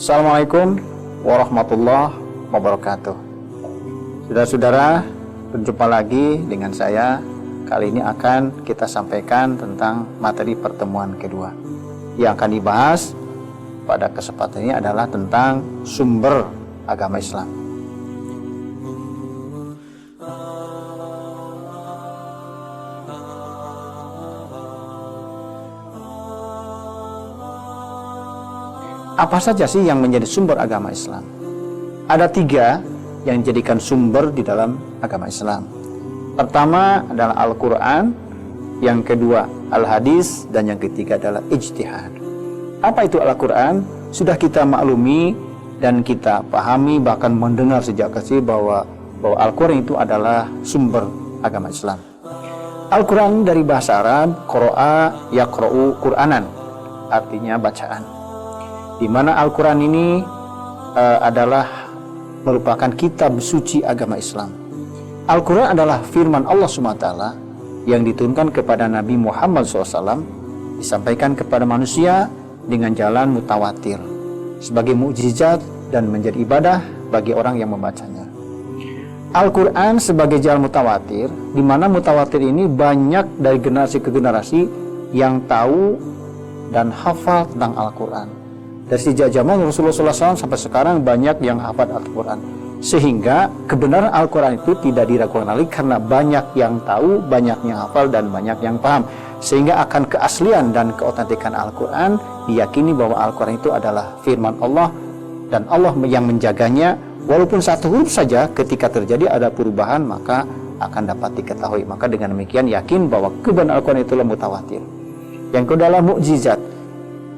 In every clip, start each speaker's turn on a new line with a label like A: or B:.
A: Assalamualaikum warahmatullahi wabarakatuh. Saudara-saudara, berjumpa lagi dengan saya. Kali ini akan kita sampaikan tentang materi pertemuan kedua. Yang akan dibahas pada kesempatan ini adalah tentang sumber agama Islam. Apa saja sih yang menjadi sumber agama Islam? Ada 3 yang dijadikan sumber di dalam agama Islam. Pertama adalah Al-Quran, yang kedua Al-Hadis, dan yang ketiga adalah ijtihad. Apa itu Al-Quran? Sudah kita maklumi dan kita pahami, bahkan mendengar sejak kecil bahwa Al-Quran itu adalah sumber agama Islam. Al-Quran dari bahasa Arab, qara'a yaqra'u Qur'anan, artinya bacaan. Di mana Al-Quran ini adalah merupakan kitab suci agama Islam. Al-Quran adalah firman Allah SWT yang diturunkan kepada Nabi Muhammad SAW, disampaikan kepada manusia dengan jalan mutawatir, sebagai mukjizat dan menjadi ibadah bagi orang yang membacanya. Al-Quran sebagai jalan mutawatir, di mana mutawatir ini banyak dari generasi ke generasi yang tahu dan hafal tentang Al-Quran. Dari sejak zaman Rasulullah SAW sampai sekarang banyak yang hafal Al-Quran, sehingga kebenaran Al-Quran itu tidak diragukan lagi karena banyak yang tahu, banyak yang hafal, dan banyak yang paham, sehingga akan keaslian dan keotentikan Al-Quran diyakini bahwa Al-Quran itu adalah firman Allah dan Allah yang menjaganya. Walaupun satu huruf saja ketika terjadi ada perubahan maka akan dapat diketahui. Maka dengan demikian yakin bahwa kebenaran Al-Quran itulah mutawatir. Yang kedua adalah mukjizat.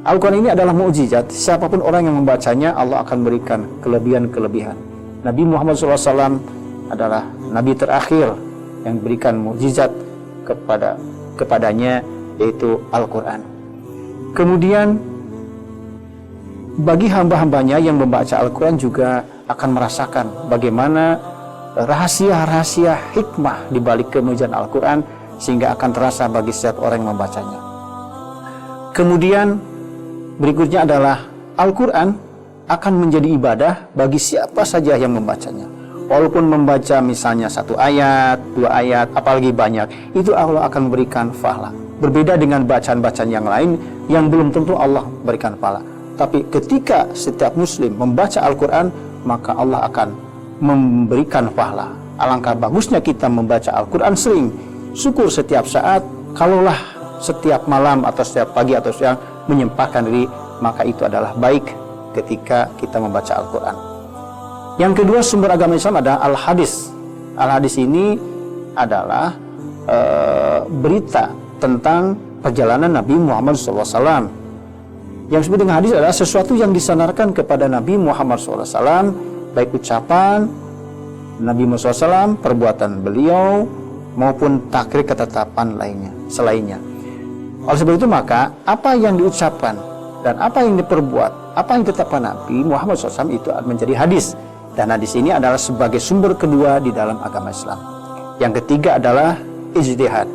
A: Al-Quran ini adalah mukjizat. Siapapun orang yang membacanya, Allah akan berikan kelebihan-kelebihan. Nabi Muhammad SAW adalah Nabi terakhir yang berikan mukjizat kepadanya, yaitu Al-Quran. Kemudian bagi hamba-hambanya yang membaca Al-Quran juga akan merasakan bagaimana rahasia-rahasia hikmah di balik kemuliaan Al-Quran, sehingga akan terasa bagi setiap orang yang membacanya. Kemudian berikutnya adalah Al-Quran akan menjadi ibadah bagi siapa saja yang membacanya. Walaupun membaca misalnya 1 ayat, 2 ayat, apalagi banyak, itu Allah akan memberikan pahala. Berbeda dengan bacaan-bacaan yang lain yang belum tentu Allah berikan pahala. Tapi ketika setiap muslim membaca Al-Quran, maka Allah akan memberikan pahala. Alangkah bagusnya kita membaca Al-Quran sering. Syukur setiap saat, kalaulah setiap malam atau setiap pagi atau siang menyempatkan diri, maka itu adalah baik ketika kita membaca Al-Quran. Yang kedua sumber agama Islam adalah Al-Hadis. Al-Hadis ini adalah berita tentang perjalanan Nabi Muhammad SAW. Yang disebut dengan hadis adalah sesuatu yang disandarkan kepada Nabi Muhammad SAW, baik ucapan Nabi Muhammad SAW, perbuatan beliau, maupun takrir ketetapan lainnya, selainnya. Oleh sebab itu maka apa yang diucapkan dan apa yang diperbuat, apa yang ditetapkan Nabi Muhammad SAW itu menjadi hadis. Dan hadis ini adalah sebagai sumber kedua di dalam agama Islam. Yang ketiga adalah ijtihad.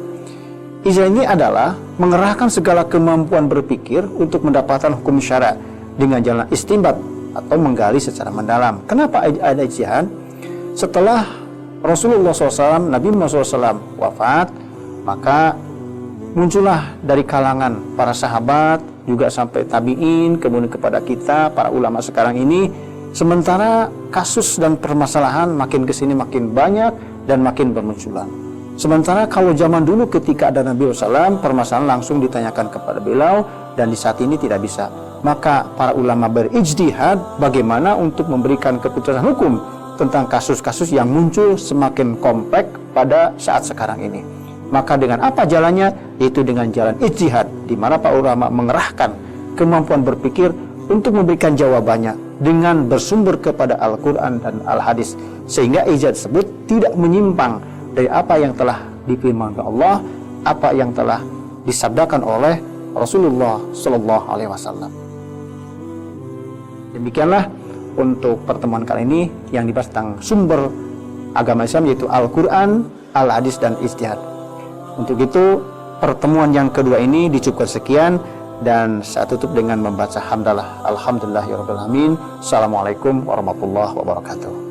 A: Ijtihad ini adalah mengerahkan segala kemampuan berpikir untuk mendapatkan hukum syara dengan jalan istinbat atau menggali secara mendalam. Kenapa ada ijtihad? Setelah Rasulullah SAW, Nabi Muhammad SAW wafat, maka muncullah dari kalangan para sahabat, juga sampai tabi'in, kemudian kepada kita, para ulama sekarang ini, sementara kasus dan permasalahan makin kesini makin banyak dan makin bermunculan. Sementara kalau zaman dulu ketika ada Nabi SAW, permasalahan langsung ditanyakan kepada beliau, dan di saat ini tidak bisa. Maka para ulama berijtihad bagaimana untuk memberikan keputusan hukum tentang kasus-kasus yang muncul semakin kompleks pada saat sekarang ini. Maka dengan apa jalannya? Yaitu dengan jalan ijtihad, di mana para ulama mengerahkan kemampuan berpikir untuk memberikan jawabannya dengan bersumber kepada Al-Quran dan Al-Hadis, sehingga ijtihad tersebut tidak menyimpang dari apa yang telah difirmankan Allah, apa yang telah disabdakan oleh Rasulullah Sallallahu Alaihi Wasallam. Demikianlah untuk pertemuan kali ini yang dibahas tentang sumber agama Islam, yaitu Al-Quran, Al-Hadis, dan ijtihad. Untuk itu pertemuan yang kedua ini dicukupkan sekian. Dan saya tutup dengan membaca hamdalah. Alhamdulillahirabbil alamin. Assalamualaikum warahmatullahi wabarakatuh.